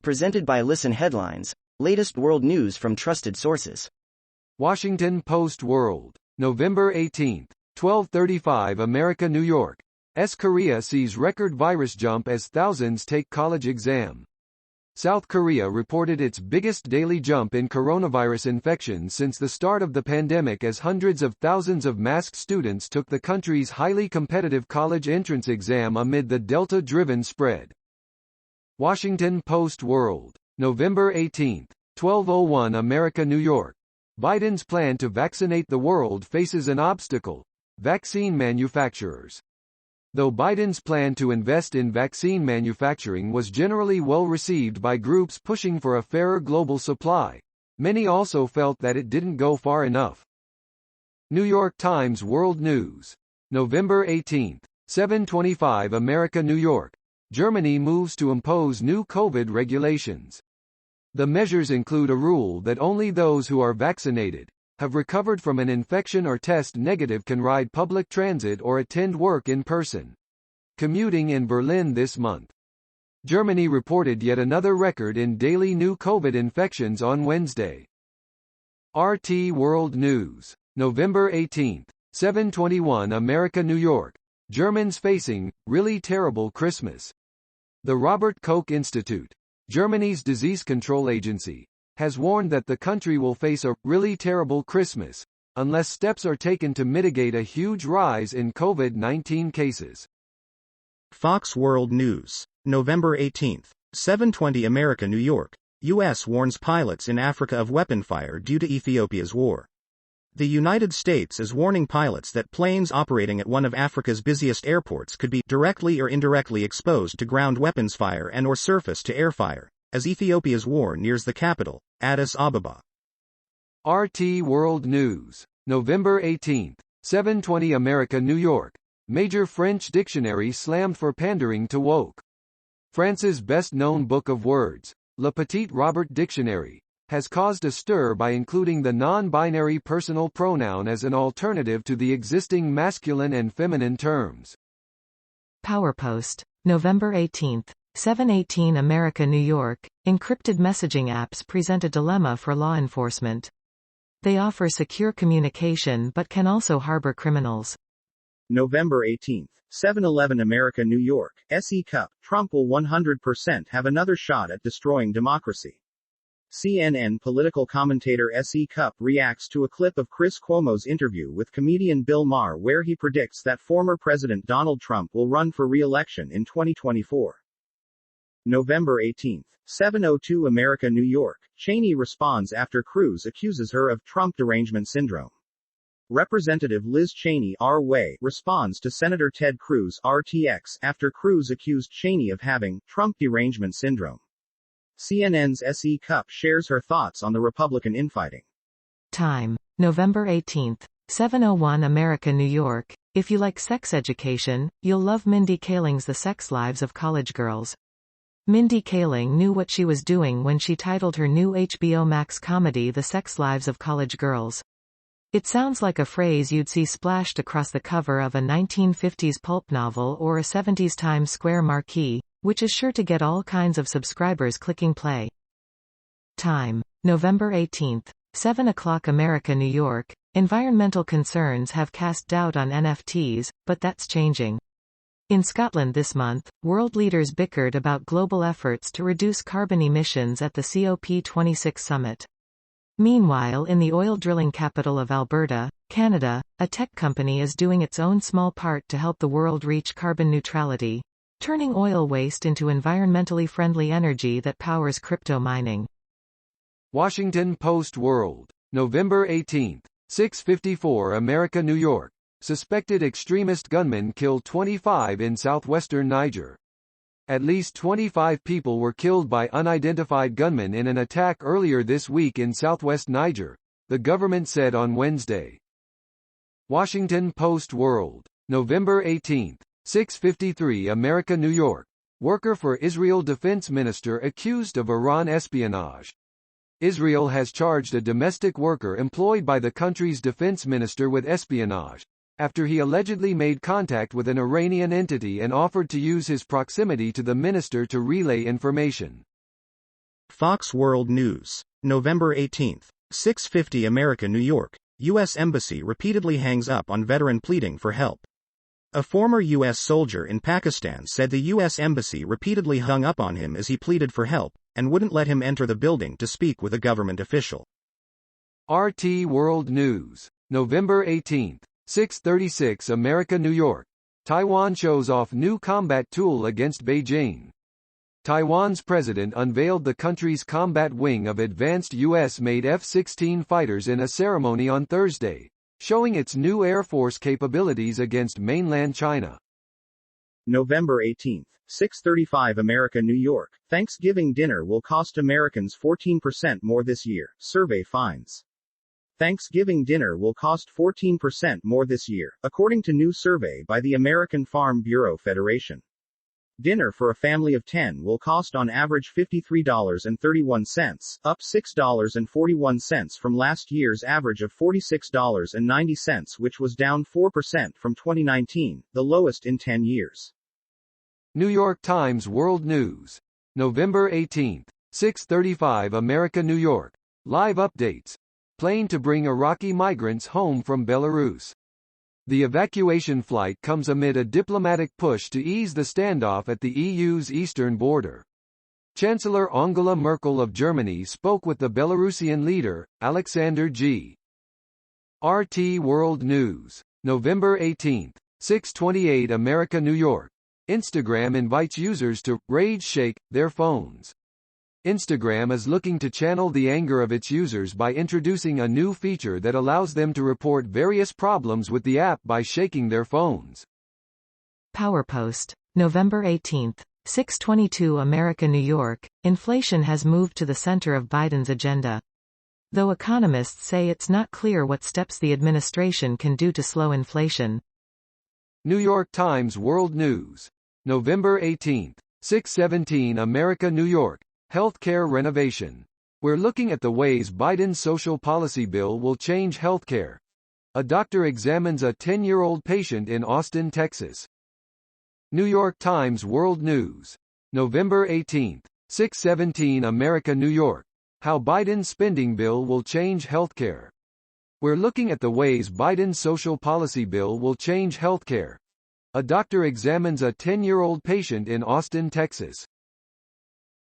Presented by Listen Headlines, latest world news from trusted sources. Washington Post World, November 18, 12:35 America, New York. SKorea sees record virus jump as thousands take college exam. South Korea reported its biggest daily jump in coronavirus infections since the start of the pandemic as hundreds of thousands of masked students took the country's highly competitive college entrance exam amid the Delta-driven spread. Washington Post World, November 18, 12:01 America, New York. Biden's plan to vaccinate the world faces an obstacle: vaccine manufacturers. Though Biden's plan to invest in vaccine manufacturing was generally well received by groups pushing for a fairer global supply, many also felt that it didn't go far enough. New York Times World News, November 18, 7:25 America, New York. Germany moves to impose new COVID regulations. The measures include a rule that only those who are vaccinated, have recovered from an infection or test negative can ride public transit or attend work in person. Commuting in Berlin this month. Germany reported yet another record in daily new COVID infections on Wednesday. RT World News, November 18, 7:21 America, New York. Germans facing really terrible Christmas. The Robert Koch Institute, Germany's disease control agency, has warned that the country will face a really terrible Christmas unless steps are taken to mitigate a huge rise in COVID-19 cases. Fox World News, November 18, 7:20 America, New York. U.S. warns pilots in Africa of weapon fire due to Ethiopia's war. The United States is warning pilots that planes operating at one of Africa's busiest airports could be directly or indirectly exposed to ground weapons fire and/or surface-to-air fire, as Ethiopia's war nears the capital, Addis Ababa. RT World News, November 18, 7:20 America, New York. Major French dictionary slammed for pandering to woke. France's best-known book of words, Le Petit Robert Dictionary, has caused a stir by including the non-binary personal pronoun as an alternative to the existing masculine and feminine terms. PowerPost, November 18, 7:18 America, New York. Encrypted messaging apps present a dilemma for law enforcement. They offer secure communication but can also harbor criminals. November 18, 7:11 America, New York. SE Cup, Trump will 100% have another shot at destroying democracy. CNN political commentator SE Cup reacts to a clip of Chris Cuomo's interview with comedian Bill Maher where he predicts that former President Donald Trump will run for re-election in 2024. November 18, 7:02 America, New York. Cheney responds after Cruz accuses her of Trump derangement syndrome. Representative Liz Cheney R-Way responds to Senator Ted Cruz RTX after Cruz accused Cheney of having Trump derangement syndrome. CNN's SE Cup shares her thoughts on the Republican infighting. Time, November 18, 7:01 America, New York. If you like sex education, you'll love Mindy Kaling's The Sex Lives of College Girls. Mindy Kaling knew what she was doing when she titled her new HBO Max comedy The Sex Lives of College Girls. It sounds like a phrase you'd see splashed across the cover of a 1950s pulp novel or a 70s Times Square marquee, which is sure to get all kinds of subscribers clicking play. Time, November 18, 7 o'clock America, New York. Environmental concerns have cast doubt on NFTs, but that's changing. In Scotland this month, world leaders bickered about global efforts to reduce carbon emissions at the COP26 summit. Meanwhile, in the oil drilling capital of Alberta, Canada, a tech company is doing its own small part to help the world reach carbon neutrality, turning oil waste into environmentally friendly energy that powers crypto mining. Washington Post World, November 18, 6:54 America, New York. Suspected extremist gunmen killed 25 in southwestern Niger. At least 25 people were killed by unidentified gunmen in an attack earlier this week in southwest Niger, the government said on Wednesday. Washington Post World, November 18, 6:53 America, New York. Worker for Israel defense minister accused of Iran espionage. Israel has charged a domestic worker employed by the country's defense minister with espionage, after he allegedly made contact with an Iranian entity and offered to use his proximity to the minister to relay information. Fox World News. November 18. 6:50 America, New York. U.S. Embassy repeatedly hangs up on veteran pleading for help. A former U.S. soldier in Pakistan said the U.S. Embassy repeatedly hung up on him as he pleaded for help, and wouldn't let him enter the building to speak with a government official. RT World News. November 18. 6:36 America, New York. Taiwan shows off new combat tool against Beijing. Taiwan's president unveiled the country's combat wing of advanced U.S.-made F-16 fighters in a ceremony on Thursday, showing its new Air Force capabilities against mainland China. November 18. 6:35 America, New York. Thanksgiving dinner will cost Americans 14% more this year, survey finds. Thanksgiving dinner will cost 14% more this year, according to new survey by the American Farm Bureau Federation. Dinner for a family of 10 will cost on average $53.31, up $6.41 from last year's average of $46.90, which was down 4% from 2019, the lowest in 10 years. New York Times World News. November 18. 6:35 America, New York. Live updates. Plane to bring Iraqi migrants home from Belarus. The evacuation flight comes amid a diplomatic push to ease the standoff at the EU's eastern border. Chancellor Angela Merkel of Germany spoke with the Belarusian leader, Alexander G. RT World News. November 18. 6:28 America, New York. Instagram invites users to rage shake their phones. Instagram is looking to channel the anger of its users by introducing a new feature that allows them to report various problems with the app by shaking their phones. PowerPost. November 18. 6:22 America, New York. Inflation has moved to the center of Biden's agenda. Though economists say it's not clear what steps the administration can do to slow inflation. New York Times World News. November 18. 6:17 America, New York. Healthcare renovation. We're looking at the ways Biden's social policy bill will change healthcare. A doctor examines a 10-year-old patient in Austin, Texas. New York Times World News. November 18. 6:17 America, New York. How Biden's spending bill will change healthcare. We're looking at the ways Biden's social policy bill will change healthcare. A doctor examines a 10-year-old patient in Austin, Texas.